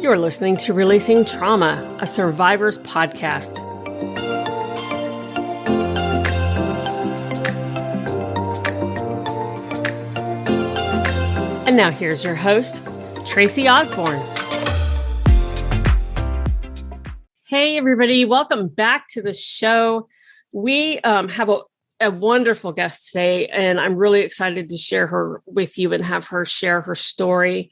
You're listening to Releasing Trauma, a survivor's podcast. And now here's your host, Tracy Osborne. Hey, everybody. Welcome back to the show. We have a wonderful guest today, and I'm really excited to share her with you and have her share her story.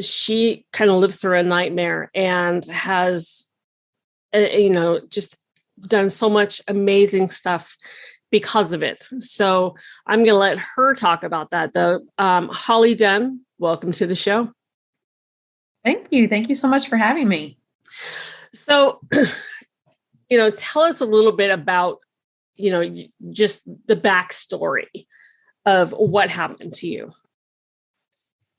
She kind of lived through a nightmare and has, just done so much amazing stuff because of it. So I'm going to let her talk about that, though. Holly Dunn, welcome to the show. Thank you. Thank you so much for having me. So, tell us a little bit about, just the backstory of what happened to you.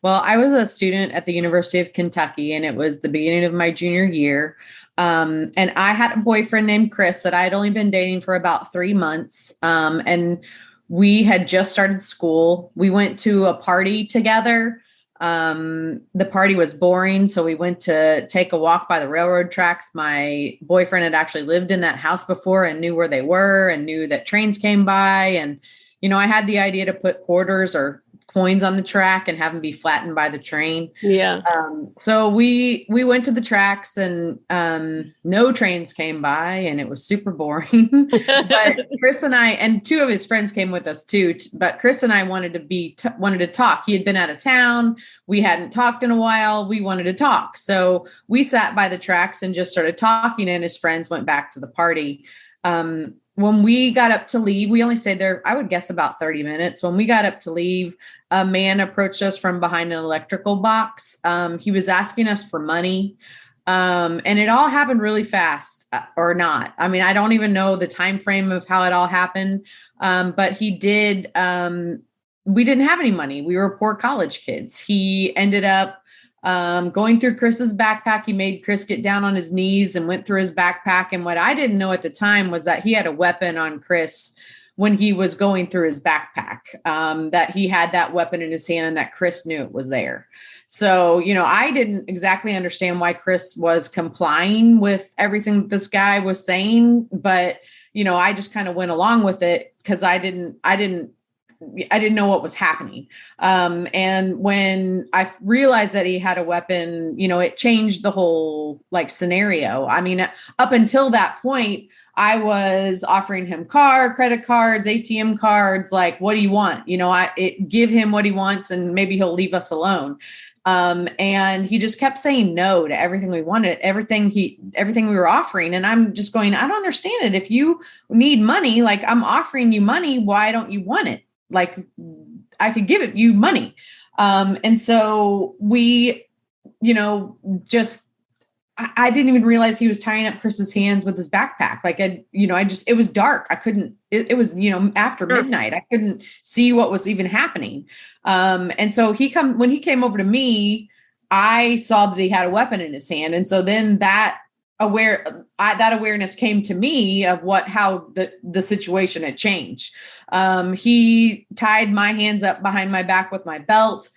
Well, I was a student at the University of Kentucky, and it was the beginning of my junior year. And I had a boyfriend named Chris that I had only been dating for about 3 months. And we had just started school. We went to a party together. The party was boring, so we went to take a walk by the railroad tracks. My boyfriend had actually lived in that house before and knew where they were and knew that trains came by. And, I had the idea to put quarters or coins on the track and have them be flattened by the train. Yeah. So we went to the tracks and no trains came by and it was super boring. But Chris and I, and 2 of his friends came with us too. But Chris and I wanted to talk. He had been out of town. We hadn't talked in a while. We wanted to talk. So we sat by the tracks and just started talking, and his friends went back to the party. When we got up to leave, we only stayed there, I would guess, about 30 minutes. When we got up to leave, a man approached us from behind an electrical box. He was asking us for money. And it all happened really fast, or not. I mean, I don't even know the time frame of how it all happened. But he did. We didn't have any money. We were poor college kids. He ended up going through Chris's backpack. He made Chris get down on his knees and went through his backpack. And what I didn't know at the time was that he had a weapon on Chris when he was going through his backpack, that he had that weapon in his hand and that Chris knew it was there. So, I didn't exactly understand why Chris was complying with everything that this guy was saying, but, I just kind of went along with it because I didn't know what was happening. And when I realized that he had a weapon, it changed the whole scenario. I mean, up until that point, I was offering him credit cards, ATM cards, what do you want? Give him what he wants and maybe he'll leave us alone. And he just kept saying no to everything we wanted, everything we were offering. And I'm just going, I don't understand it. If you need money, I'm offering you money, why don't you want it? I could give you money. And so we, I didn't even realize he was tying up Chris's hands with his backpack. It was dark. I couldn't, it was, after midnight, I couldn't see what was even happening. And so when he came over to me, I saw that he had a weapon in his hand. And so then that awareness came to me of how the situation had changed. He tied my hands up behind my back with my belt.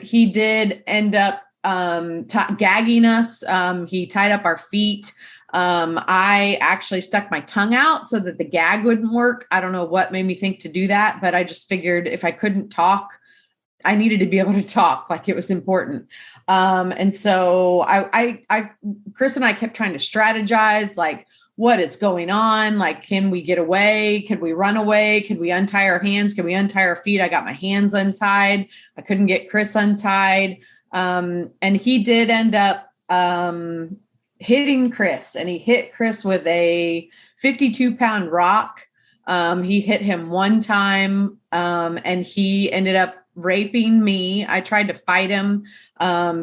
He did end up gagging us. He tied up our feet. I actually stuck my tongue out so that the gag wouldn't work. I don't know what made me think to do that, but I just figured if I couldn't talk, I needed to be able to talk, it was important. And so Chris and I kept trying to strategize, what is going on? Can we get away? Could we run away? Could we untie our hands? Could we untie our feet? I got my hands untied. I couldn't get Chris untied. And he did end up hitting Chris, and he hit Chris with a 52-pound rock. He hit him one time, and he ended up raping me. I tried to fight him. I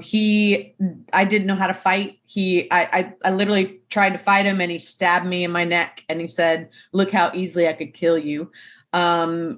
didn't know how to fight. I literally tried to fight him, and he stabbed me in my neck, and he said, "Look how easily I could kill you."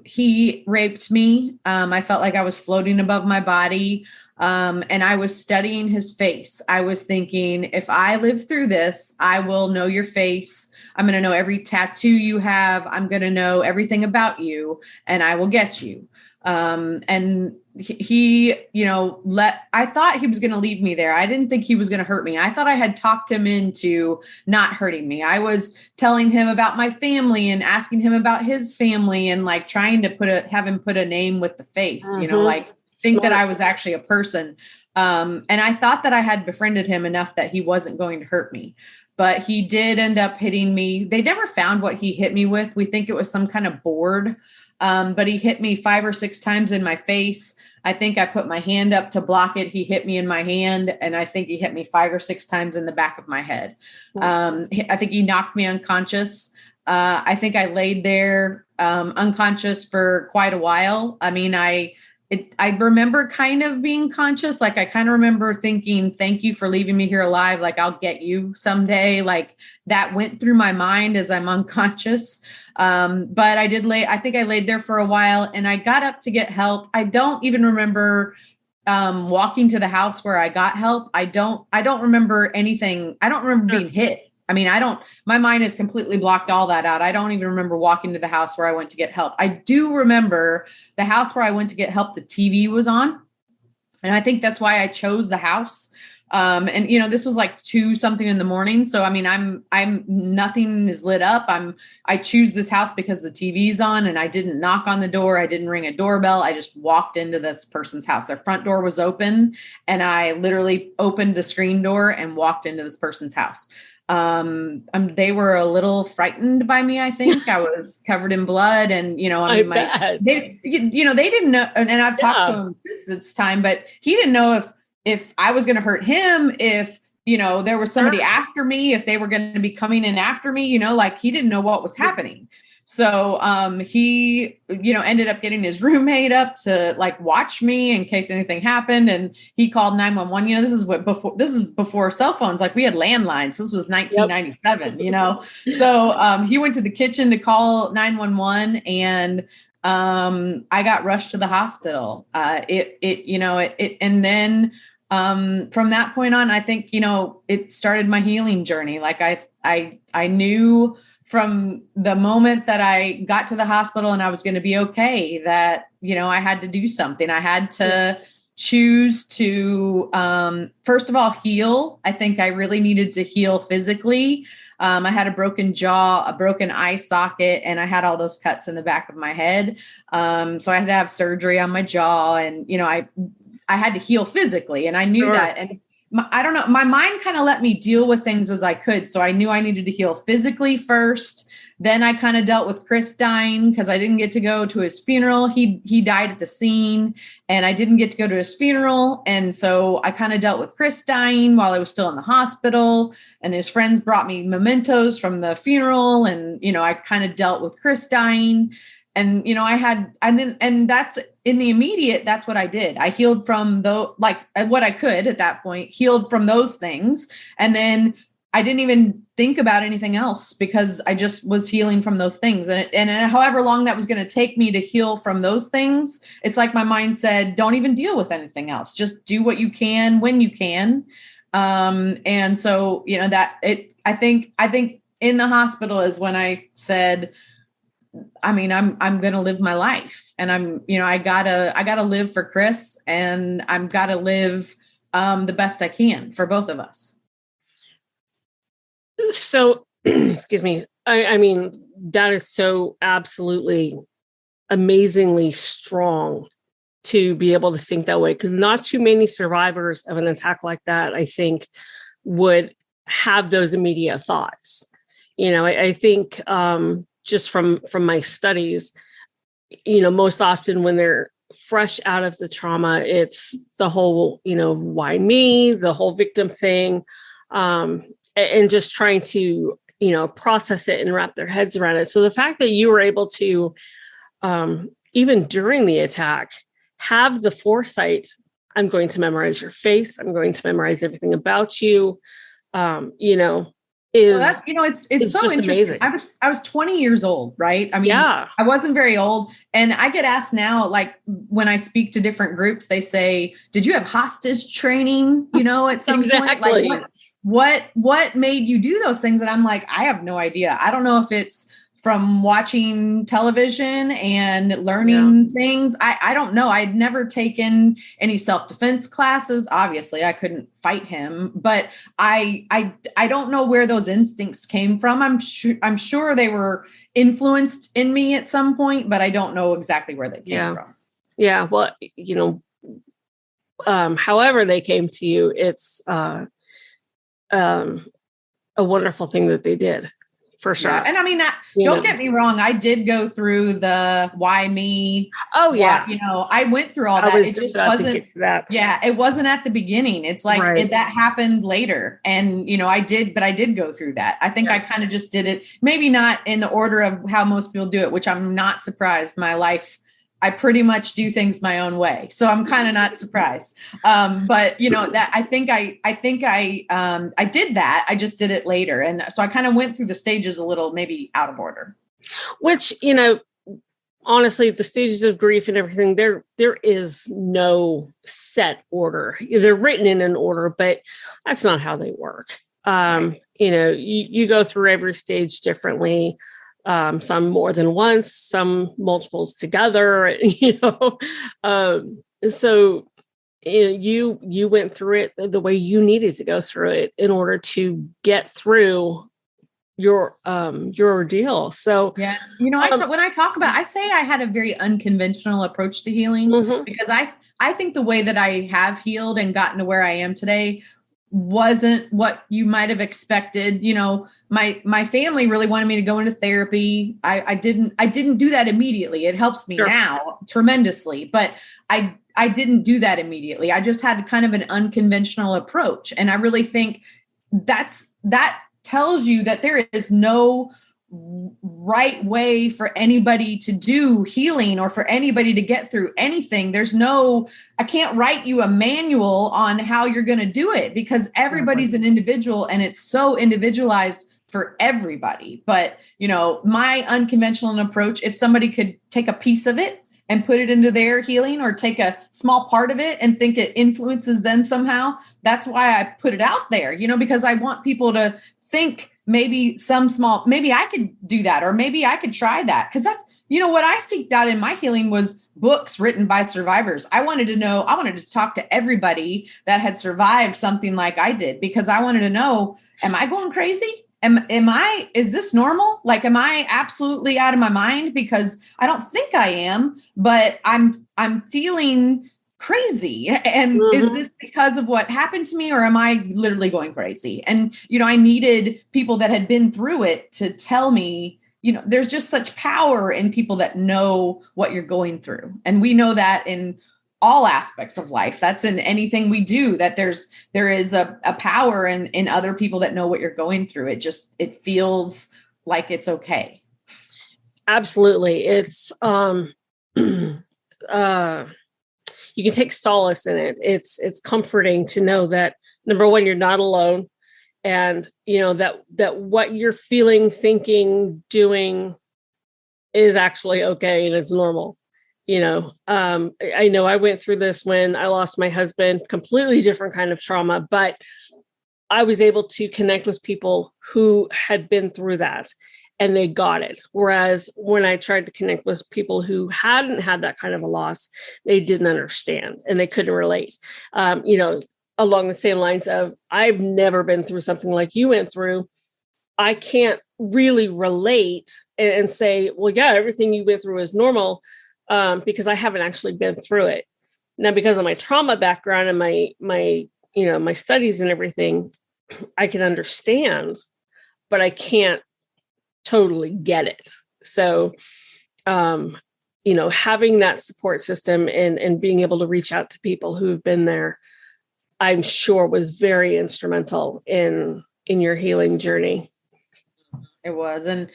He raped me. I felt like I was floating above my body. And I was studying his face. I was thinking, if I live through this, I will know your face. I'm going to know every tattoo you have. I'm going to know everything about you, and I will get you. And he, I thought he was going to leave me there. I didn't think he was going to hurt me. I thought I had talked him into not hurting me. I was telling him about my family and asking him about his family and like trying to have him put a name with the face, like think that I was actually a person. And I thought that I had befriended him enough that he wasn't going to hurt me. But he did end up hitting me. They never found what he hit me with. We think it was some kind of board. But he hit me 5 or 6 times in my face. I think I put my hand up to block it. He hit me in my hand. And I think he hit me 5 or 6 times in the back of my head. I think he knocked me unconscious. I think I laid there unconscious for quite a while. I mean, I remember kind of being conscious. Like I kind of remember thinking, thank you for leaving me here alive. Like I'll get you someday. Like that went through my mind as I'm unconscious. But I think I laid there for a while and I got up to get help. I don't even remember walking to the house where I got help. I don't remember anything. I don't remember being hit. I mean, my mind has completely blocked all that out. I don't even remember walking to the house where I went to get help. I do remember the house where I went to get help, the TV was on. And I think that's why I chose the house. And this was like 2 something in the morning. So, I mean, I'm nothing is lit up. I choose this house because the TV's on and I didn't knock on the door. I didn't ring a doorbell. I just walked into this person's house. Their front door was open and I literally opened the screen door and walked into this person's house. They were a little frightened by me. I think I was covered in blood and, they didn't know. And I've talked to him since this time, but he didn't know if I was going to hurt him, if, there was somebody after me, if they were going to be coming in after me, like he didn't know what was happening. So, he, ended up getting his roommate up to like watch me in case anything happened. And he called 911. This is before cell phones. Like we had landlines. This was 1997, So, he went to the kitchen to call 911 and, I got rushed to the hospital. And then, from that point on, I think, it started my healing journey. Like I knew from the moment that I got to the hospital and I was going to be okay, that, I had to do something. I had to choose to, first of all, heal. I think I really needed to heal physically. I had a broken jaw, a broken eye socket, and I had all those cuts in the back of my head. So I had to have surgery on my jaw and, I had to heal physically and I knew that. And I don't know, my mind kind of let me deal with things as I could. So I knew I needed to heal physically first. Then I kind of dealt with Chris dying because I didn't get to go to his funeral. He died at the scene and I didn't get to go to his funeral. And so I kind of dealt with Chris dying while I was still in the hospital, and his friends brought me mementos from the funeral. And, I kind of dealt with Chris dying. And, and that's in the immediate, that's what I did. I healed from what I could at that point, healed from those things. And then I didn't even think about anything else because I just was healing from those things. And however long that was going to take me to heal from those things, it's like my mind said, don't even deal with anything else. Just do what you can when you can. And so, I think in the hospital is when I said, I'm going to live my life, and I gotta live for Chris, and I'm gotta live the best I can for both of us. So, excuse me. I mean, that is so absolutely amazingly strong to be able to think that way, because not too many survivors of an attack like that, I think, would have those immediate thoughts. I think, just from my studies, most often when they're fresh out of the trauma, it's the whole, why me, the whole victim thing, and just trying to, process it and wrap their heads around it. So the fact that you were able to, even during the attack, have the foresight, I'm going to memorize your face, I'm going to memorize everything about you, is, that's, it's so just interesting. amazing. I was 20 years old, right? I mean, Yeah. I wasn't very old. And I get asked now, like when I speak to different groups, they say, did you have hostage training, at some Exactly. point? Like what made you do those things? And I'm like, I have no idea. I don't know if it's from watching television and learning things. I don't know. I'd never taken any self-defense classes. Obviously, I couldn't fight him, but I don't know where those instincts came from. I'm sure they were influenced in me at some point, but I don't know exactly where they came from. Yeah. Well, however they came to you, it's a wonderful thing that they did. For sure. Yeah. And I mean, don't get me wrong. I did go through the why me. Oh yeah. I went through all that. It just wasn't, to get to that. Yeah. It wasn't at the beginning. It's like that happened later. And, I did go through that. I think I kind of just did it, maybe not in the order of how most people do it, which I'm not surprised. My life, I pretty much do things my own way. So I'm kind of not surprised. But that I think I did that. I just did it later. And so I kind of went through the stages a little, maybe out of order. Which, honestly, the stages of grief and everything, there is no set order. They're written in an order, but that's not how they work. You go through every stage differently. Some more than once, some multiples together, so you went through it the way you needed to go through it in order to get through your ordeal. So yeah, when I talk about, I say I had a very unconventional approach to healing because I think the way that I have healed and gotten to where I am today wasn't what you might have expected. My family really wanted me to go into therapy. I didn't do that immediately. It helps me now tremendously, but I didn't do that immediately. I just had kind of an unconventional approach. And I really think that tells you that there is no right way for anybody to do healing or for anybody to get through anything. I can't write you a manual on how you're going to do it because everybody's an individual and it's so individualized for everybody. But, my unconventional approach, if somebody could take a piece of it and put it into their healing or take a small part of it and think it influences them somehow, that's why I put it out there, because I want people to think maybe I could do that, or maybe I could try that. Cause that's, what I seeked out in my healing was books written by survivors. I wanted to talk to everybody that had survived something like I did, because I wanted to know, am I going crazy? Is this normal? Like, am I absolutely out of my mind? Because I don't think I am, but I'm feeling crazy. And is this because of what happened to me, or am I literally going crazy? And, I needed people that had been through it to tell me, there's just such power in people that know what you're going through. And we know that in all aspects of life. That's in anything we do, that there is a power in other people that know what you're going through. It feels like it's okay. Absolutely. It's, you can take solace in it. It's comforting to know that, number one, you're not alone. And, that what you're feeling, thinking, doing is actually okay. And it's normal. I know I went through this when I lost my husband, completely different kind of trauma, but I was able to connect with people who had been through that and they got it. Whereas when I tried to connect with people who hadn't had that kind of a loss, they didn't understand and they couldn't relate. Along the same lines of, I've never been through something like you went through. I can't really relate and say, well, yeah, everything you went through is normal. Because I haven't actually been through it. Now, because of my trauma background and my studies and everything, I can understand, but I can't totally get it. So, having that support system and being able to reach out to people who've been there, I'm sure was very instrumental in your healing journey. It was. And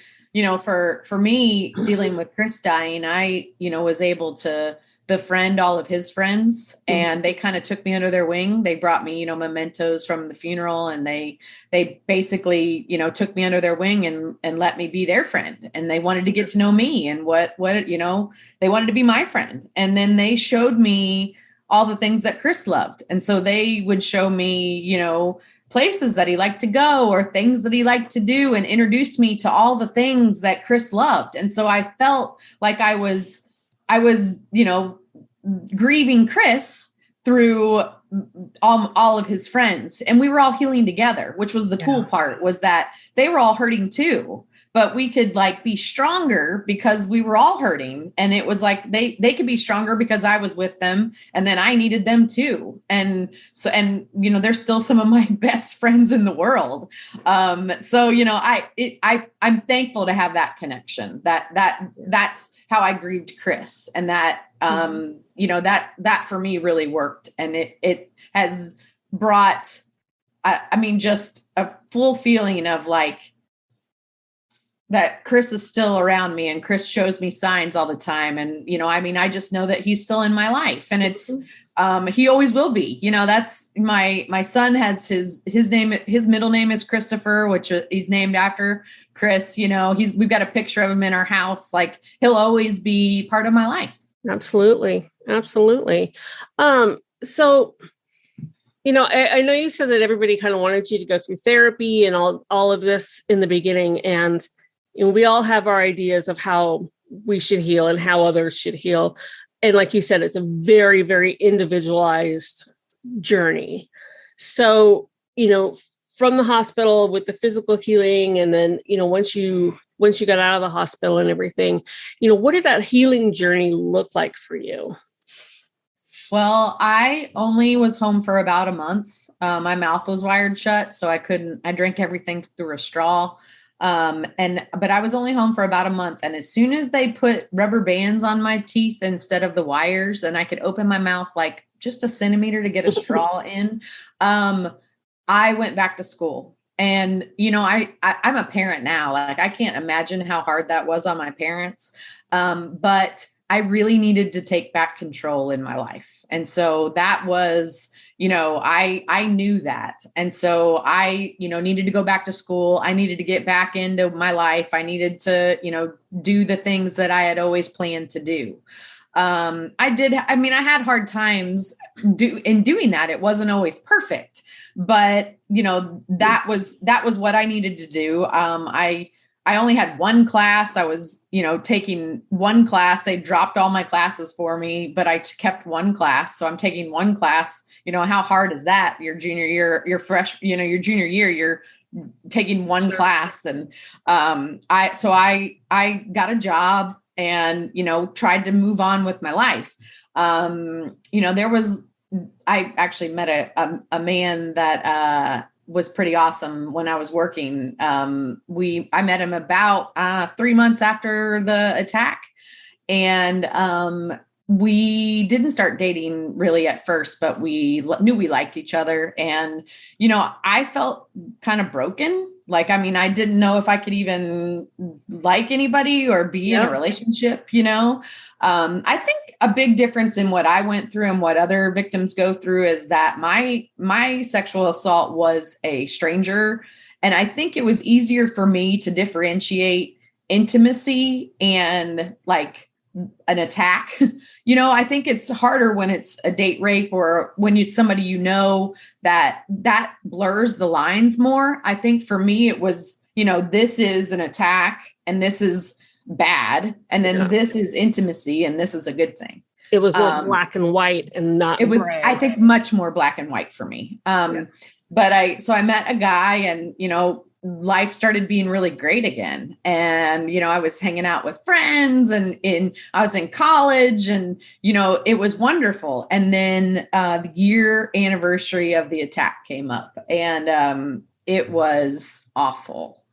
for me, dealing with Chris dying, I, was able to befriend all of his friends, and they kind of took me under their wing. They brought me, mementos from the funeral, and they basically, took me under their wing and let me be their friend. And they wanted to get to know me and what, they wanted to be my friend. And then they showed me all the things that Chris loved. And so they would show me, places that he liked to go or things that he liked to do, and introduce me to all the things that Chris loved. And so I felt like I was, grieving Chris through all of his friends, and we were all healing together, which was the cool part, was that they were all hurting too, but we could be stronger because we were all hurting. And it was like, they could be stronger because I was with them, and then I needed them too. And so, they're still some of my best friends in the world. I'm thankful to have that connection. That's how I grieved Chris. And that, that for me really worked. And it has brought, just a full feeling of that Chris is still around me, and Chris shows me signs all the time. And, I just know that he's still in my life, and it's, he always will be, that's my son has his name, his middle name is Christopher, which he's named after Chris. We've got a picture of him in our house. He'll always be part of my life. Absolutely. Absolutely. So, I know you said that everybody kind of wanted you to go through therapy and all of this in the beginning. And, we all have our ideas of how we should heal and how others should heal. And like you said, it's a very, very individualized journey. So, from the hospital with the physical healing, and then, once you got out of the hospital and everything, what did that healing journey look like for you? Well, I only was home for about a month. My mouth was wired shut, so I drank everything through a straw. But I was only home for about a month. And as soon as they put rubber bands on my teeth instead of the wires, and I could open my mouth just a centimeter to get a straw in, I went back to school. And, I'm a parent now. I can't imagine how hard that was on my parents. But I really needed to take back control in my life. And so that was, I knew that. And so I, needed to go back to school. I needed to get back into my life. I needed to, do the things that I had always planned to do. I had hard times in doing that. It wasn't always perfect, but that was what I needed to do. I only had one class. I was, taking one class. They dropped all my classes for me, but I kept one class. So I'm taking one class. How hard is that? Your junior year, your junior year, you're taking one class. And I got a job and, tried to move on with my life. I actually met a man that, was pretty awesome when I was working. I met him about 3 months after the attack, and we didn't start dating really at first, but we knew we liked each other. And, I felt kind of broken. I didn't know if I could even like anybody or be in a relationship, I think a big difference in what I went through and what other victims go through is that my sexual assault was a stranger. And I think it was easier for me to differentiate intimacy and an attack. I think it's harder when it's a date rape or when it's somebody, that blurs the lines more. I think for me, it was, this is an attack and this is bad. And then this is intimacy and this is a good thing. It was more black and white and not gray. I think much more black and white for me. But I met a guy and, life started being really great again. And, I was hanging out with friends and I was in college and, it was wonderful. And then the year anniversary of the attack came up and it was awful.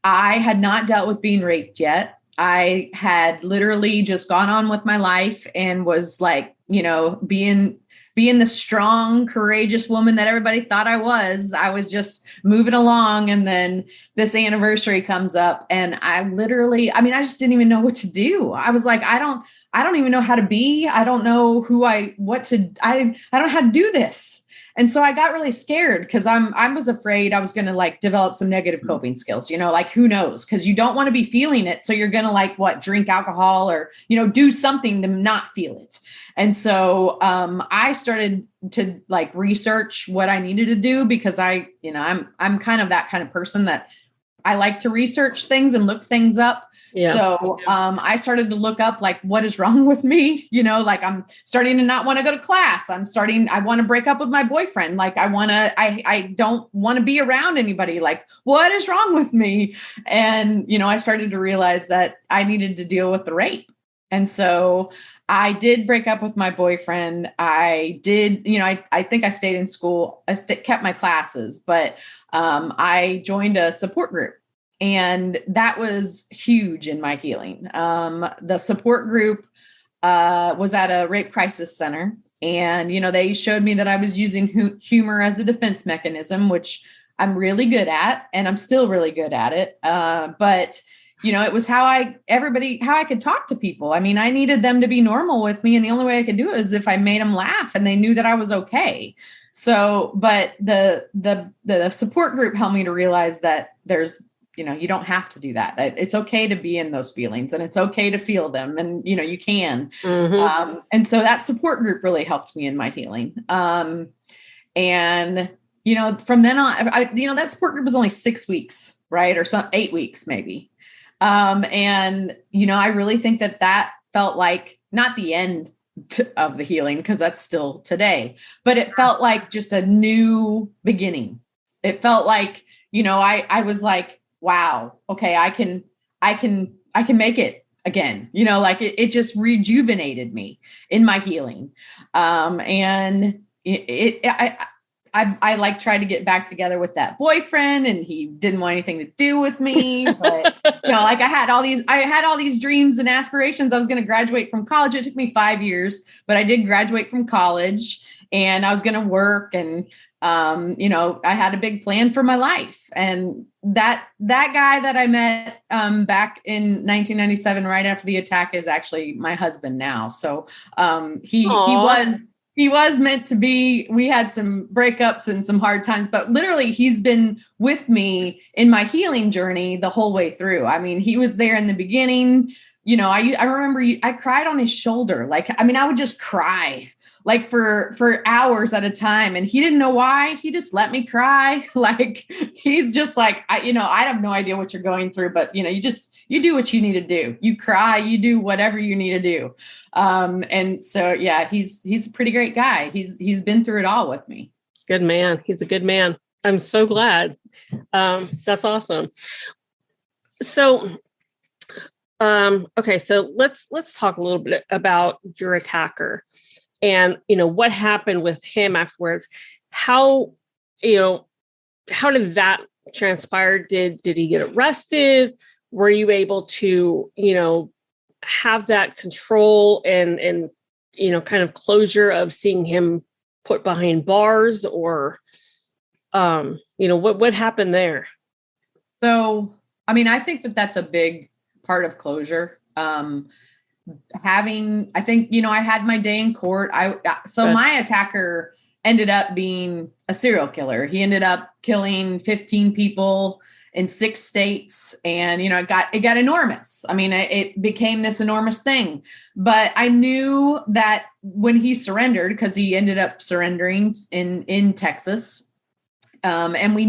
I had not dealt with being raped yet. I had literally just gone on with my life and was being being the strong, courageous woman that everybody thought I was just moving along. And then this anniversary comes up and I just didn't even know what to do. I was like, I don't even know how to be. I don't know I don't know how to do this. And so I got really scared because I was afraid I was going to like develop some negative coping skills, like who knows? Because you don't want to be feeling it. So you're going to drink alcohol or, do something to not feel it. And so I started to like research what I needed to do because I'm kind of that kind of person that I like to research things and look things up. Yeah. So I started to look up like what is wrong with me, like I'm starting to not want to go to class. I want to break up with my boyfriend. Like I don't want to be around anybody. Like what is wrong with me? And, I started to realize that I needed to deal with the rape. And so I did break up with my boyfriend. I did, I think I stayed in school. I kept my classes, but I joined a support group. And that was huge in my healing. The support group was at a rape crisis center. And, they showed me that I was using humor as a defense mechanism, which I'm really good at. And I'm still really good at it. But, it was how I could talk to people. I mean, I needed them to be normal with me. And the only way I could do it is if I made them laugh and they knew that I was okay. So, but the support group helped me to realize that there's, you don't have to do that. It's okay to be in those feelings and it's okay to feel them. And, you can. Mm-hmm. And so that support group really helped me in my healing. And, from then on, that support group was only 6 weeks, right? Or 8 weeks, maybe. And, I really think that felt like not the end of the healing because that's still today, but it felt like just a new beginning. It felt like, I was like, wow, okay, I can make it again, like it just rejuvenated me in my healing. And I like tried to get back together with that boyfriend and he didn't want anything to do with me, but like I had all these dreams and aspirations. I was going to graduate from college. It took me 5 years, but I did graduate from college and I was going to work and I had a big plan for my life. And that guy that I met back in 1997, right after the attack, is actually my husband now. So he was meant to be. We had some breakups and some hard times, but literally he's been with me in my healing journey the whole way through. I mean, he was there in the beginning. I remember I cried on his shoulder. I would just cry like for hours at a time. And he didn't know why. He just let me cry. Like, he's just like, I have no idea what you're going through, but you do what you need to do. You cry, you do whatever you need to do. And so, yeah, he's a pretty great guy. He's been through it all with me. Good man. He's a good man. I'm so glad. That's awesome. So, okay. So let's talk a little bit about your attacker and, what happened with him afterwards. How did that transpire? Did he get arrested? Were you able to, have that control and kind of closure of seeing him put behind bars, or, what happened there? So, I think that's a big part of closure. I think, I had my day in court. My attacker ended up being a serial killer. He ended up killing 15 people in 6 states. And, it got enormous. It became this enormous thing, but I knew that when he surrendered, because he ended up surrendering in Texas. And we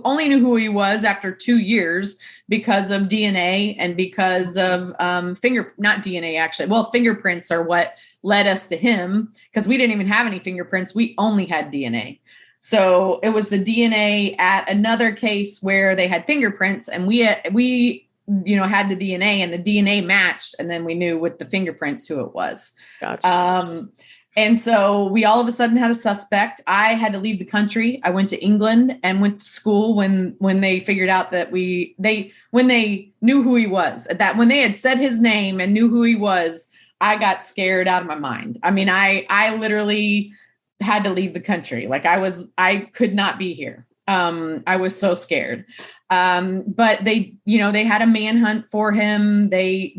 only knew who he was after 2 years because of DNA and because of fingerprints are what led us to him, because we didn't even have any fingerprints. We only had DNA. So it was the DNA at another case where they had fingerprints, and we had the DNA, and the DNA matched, and then we knew with the fingerprints who it was. Gotcha. And so we all of a sudden had a suspect. I had to leave the country. I went to England and went to school when they figured out that when they knew who he was, that when they had said his name and knew who he was, I got scared out of my mind. I literally had to leave the country. Like I could not be here. I was so scared. But they had a manhunt for him. He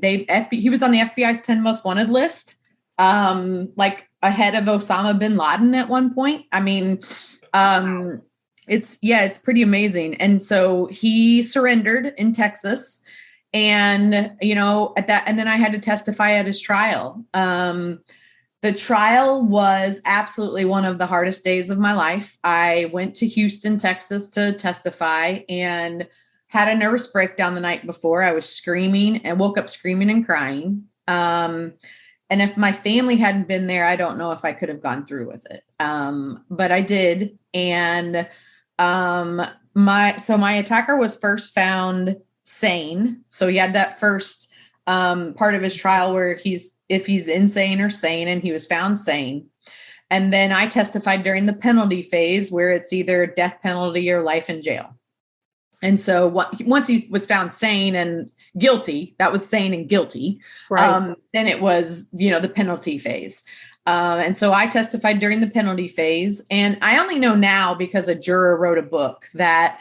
was on the FBI's 10 most wanted list, like ahead of Osama bin Laden at one point. I mean, it's pretty amazing. And so he surrendered in Texas, and, and then I had to testify at his trial. The trial was absolutely one of the hardest days of my life. I went to Houston, Texas to testify and had a nervous breakdown the night before. I was screaming and woke up screaming and crying. And if my family hadn't been there, I don't know if I could have gone through with it. But I did. And my attacker was first found sane. So he had that first part of his trial where if he's insane or sane, and he was found sane. And then I testified during the penalty phase, where it's either death penalty or life in jail. And so once he was found sane and guilty, that was sane and guilty. Right. Then it was, the penalty phase. And so I testified during the penalty phase. And I only know now because a juror wrote a book that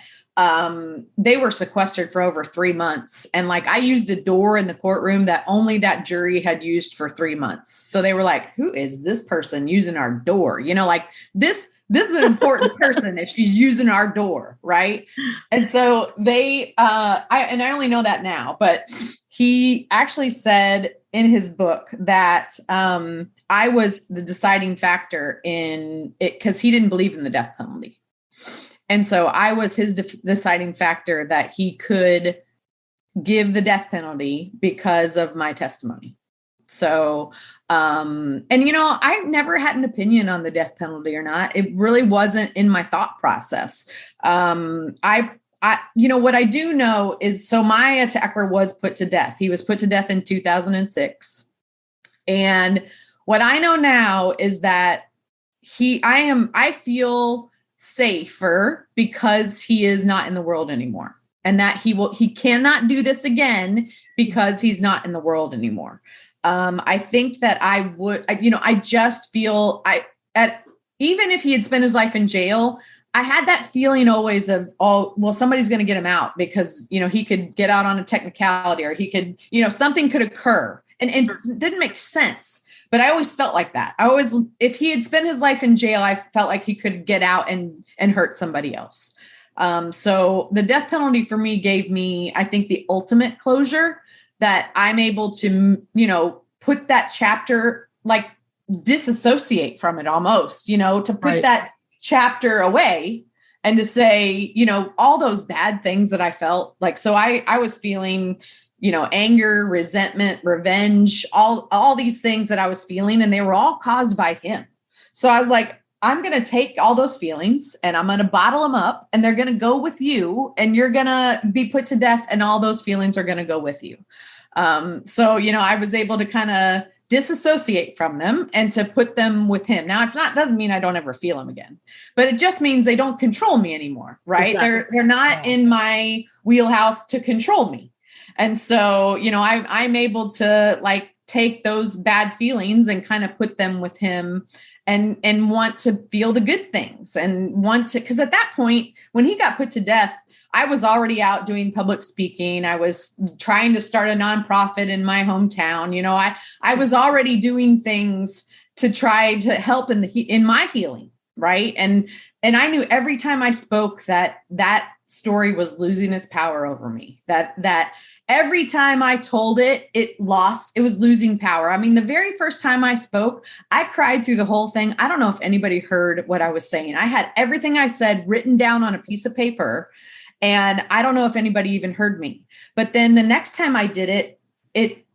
they were sequestered for over 3 months. And like, I used a door in the courtroom that only that jury had used for 3 months. So they were like, who is this person using our door? Like this is an important person if she's using our door. Right. And so I only know that now, but he actually said in his book that, I was the deciding factor in it because he didn't believe in the death penalty. And so I was his deciding factor that he could give the death penalty because of my testimony. So, I never had an opinion on the death penalty or not. It really wasn't in my thought process. What I do know is, so my attacker was put to death. He was put to death in 2006. And what I know now is that I feel safer because he is not in the world anymore, and that he cannot do this again because he's not in the world anymore. I think that I just feel even if he had spent his life in jail, I had that feeling always of, somebody's going to get him out because, he could get out on a technicality, or he could, something could occur, and it didn't make sense. But I always felt like that. If he had spent his life in jail, I felt like he could get out and hurt somebody else. So the death penalty for me gave me, I think, the ultimate closure, that I'm able to, put that chapter, like disassociate from it almost, to put that chapter away and to say, all those bad things that I felt like. So I was feeling, anger, resentment, revenge, all these things that I was feeling, and they were all caused by him. So I was like, I'm going to take all those feelings and I'm going to bottle them up, and they're going to go with you, and you're going to be put to death, and all those feelings are going to go with you. So I was able to kind of disassociate from them and to put them with him. Now doesn't mean I don't ever feel them again, but it just means they don't control me anymore. Right. Exactly. They're not in my wheelhouse to control me. And so, I'm able to like take those bad feelings and kind of put them with him, and want to feel the good things, and want to, because at that point, when he got put to death, I was already out doing public speaking. I was trying to start a nonprofit in my hometown. I was already doing things to try to help in my healing. Right. And I knew every time I spoke that story was losing its power over me, that every time I told it, it was losing power. I mean, the very first time I spoke, I cried through the whole thing. I don't know if anybody heard what I was saying. I had everything I said written down on a piece of paper, and I don't know if anybody even heard me. But then the next time I did it,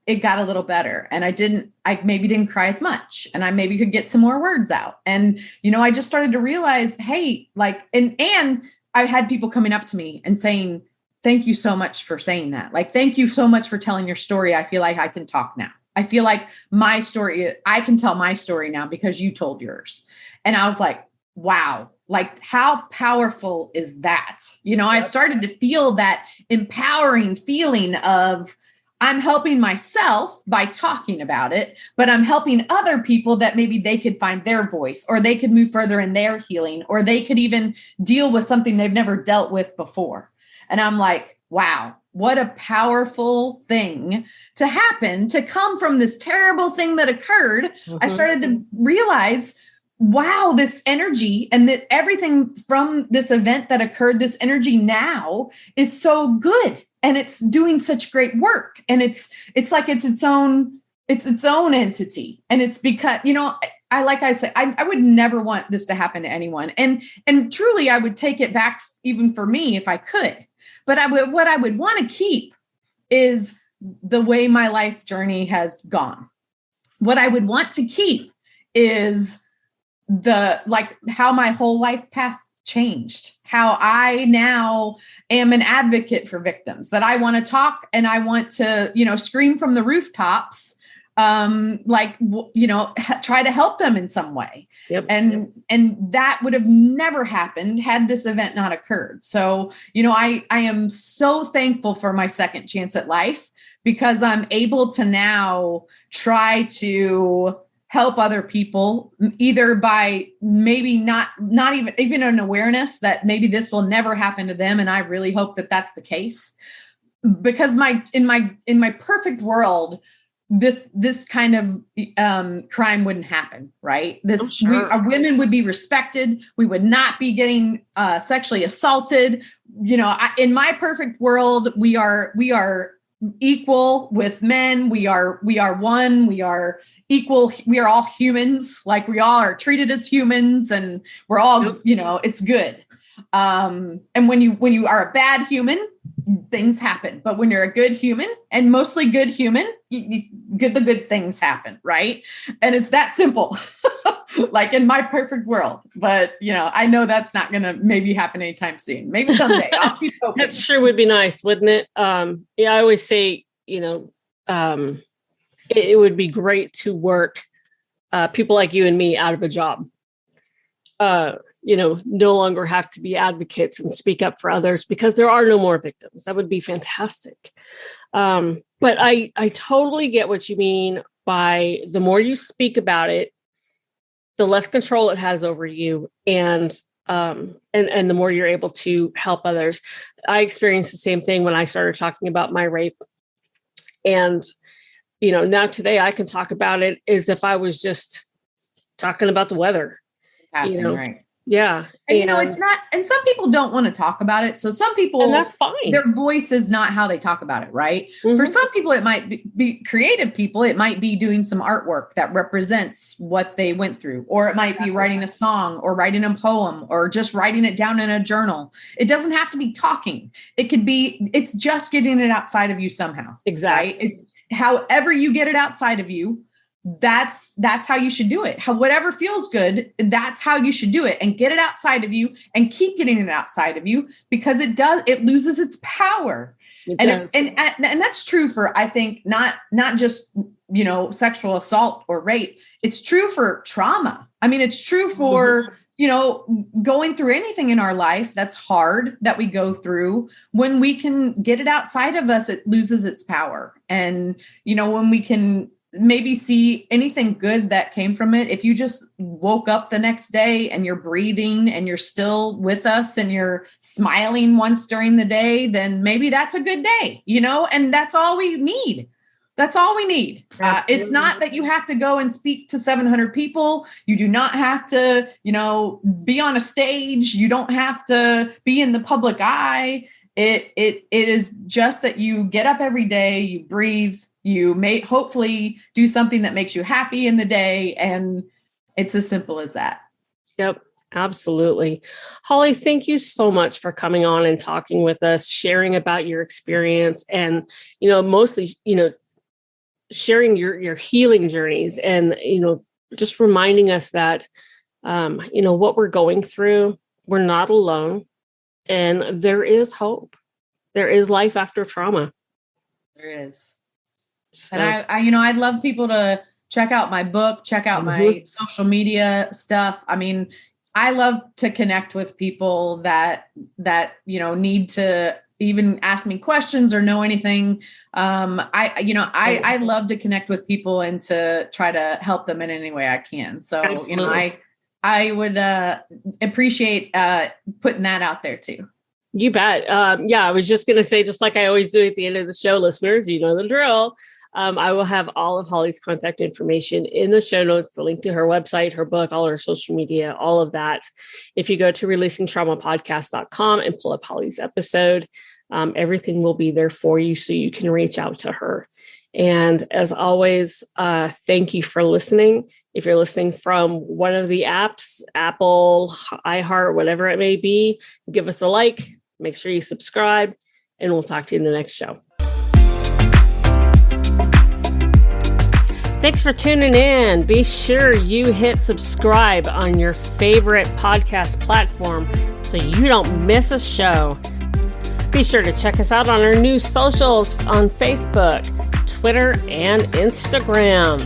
it got a little better, and I maybe didn't cry as much, and I maybe could get some more words out. And, I just started to realize, hey, like, and I had people coming up to me and saying, thank you so much for saying that. Like, thank you so much for telling your story. I feel like I can talk now. I feel like I can tell my story now because you told yours. And I was like, wow, like how powerful is that? I started to feel that empowering feeling of, I'm helping myself by talking about it, but I'm helping other people that maybe they could find their voice, or they could move further in their healing, or they could even deal with something they've never dealt with before. And I'm like, wow, what a powerful thing to happen, to come from this terrible thing that occurred. Mm-hmm. I started to realize, wow, this energy and that everything from this event that occurred, this energy now is so good. And it's doing such great work. And it's like it's its own entity. And it's because, I say, I would never want this to happen to anyone. And truly, I would take it back even for me if I could. But what I would want to keep is the way my life journey has gone. What I would want to keep is how my whole life path changed, how I now am an advocate for victims, that I want to talk and I want to, scream from the rooftops, try to help them in some way. Yep. And that would have never happened had this event not occurred. So, I am so thankful for my second chance at life, because I'm able to now try to help other people, either by maybe not even an awareness that maybe this will never happen to them. And I really hope that that's the case, because in my perfect world, this kind of crime wouldn't happen, right? Our women would be respected. We would not be getting sexually assaulted. In my perfect world, we are equal with men. We are one. We are equal. We are all humans. Like, we all are treated as humans, and we're all, it's good. And when you are a bad human, things happen. But when you're a good human, and mostly good human, the good things happen, right? And it's that simple. Like in my perfect world. But, I know that's not going to maybe happen anytime soon. Maybe someday. I'll keep hoping. That sure would be nice, wouldn't it? I always say, it would be great to work people like you and me out of a job. No longer have to be advocates and speak up for others, because there are no more victims. That would be fantastic. But I totally get what you mean by the more you speak about it, the less control it has over you, and the more you're able to help others. I experienced the same thing when I started talking about my rape. And, now today I can talk about it as if I was just talking about the weather. Passing, right. Yeah. And, it's not, and some people don't want to talk about it. So some people, and that's fine. Their voice is not how they talk about it. Right. Mm-hmm. For some people, it might be creative people. It might be doing some artwork that represents what they went through, or it might be writing a song, or writing a poem, or just writing it down in a journal. It doesn't have to be talking. It's just getting it outside of you somehow. Exactly. Right? It's however you get it outside of you. That's how you should do it. Whatever feels good, that's how you should do it, and get it outside of you, and keep getting it outside of you, because it loses its power. And that's true for, I think, not just, sexual assault or rape. It's true for trauma. I mean, it's true for, going through anything in our life that's hard, that we go through. When we can get it outside of us, it loses its power. And, when we can maybe see anything good that came from it. If you just woke up the next day and you're breathing and you're still with us and you're smiling once during the day, then maybe that's a good day, and that's all we need. That's all we need. It's not that you have to go and speak to 700 people. You do not have to, be on a stage. You don't have to be in the public eye. It is just that you get up every day, you breathe, you may hopefully do something that makes you happy in the day. And it's as simple as that. Yep, absolutely. Holly, thank you so much for coming on and talking with us, sharing about your experience, and, mostly, sharing your healing journeys, and, just reminding us that, what we're going through, we're not alone, and there is hope. There is life after trauma. There is. So. And I'd love people to check out my book, check out my social media stuff. I mean, I love to connect with people that need to even ask me questions or know anything. I love to connect with people and to try to help them in any way I can. So, Absolutely. I would appreciate putting that out there too. You bet. I was just going to say, just like I always do at the end of the show, listeners, you know the drill. I will have all of Holly's contact information in the show notes, the link to her website, her book, all her social media, all of that. If you go to releasingtraumapodcast.com and pull up Holly's episode, everything will be there for you so you can reach out to her. And as always, thank you for listening. If you're listening from one of the apps, Apple, iHeart, whatever it may be, give us a like, make sure you subscribe, and we'll talk to you in the next show. Thanks for tuning in. Be sure you hit subscribe on your favorite podcast platform so you don't miss a show. Be sure to check us out on our new socials on Facebook, Twitter, and Instagram.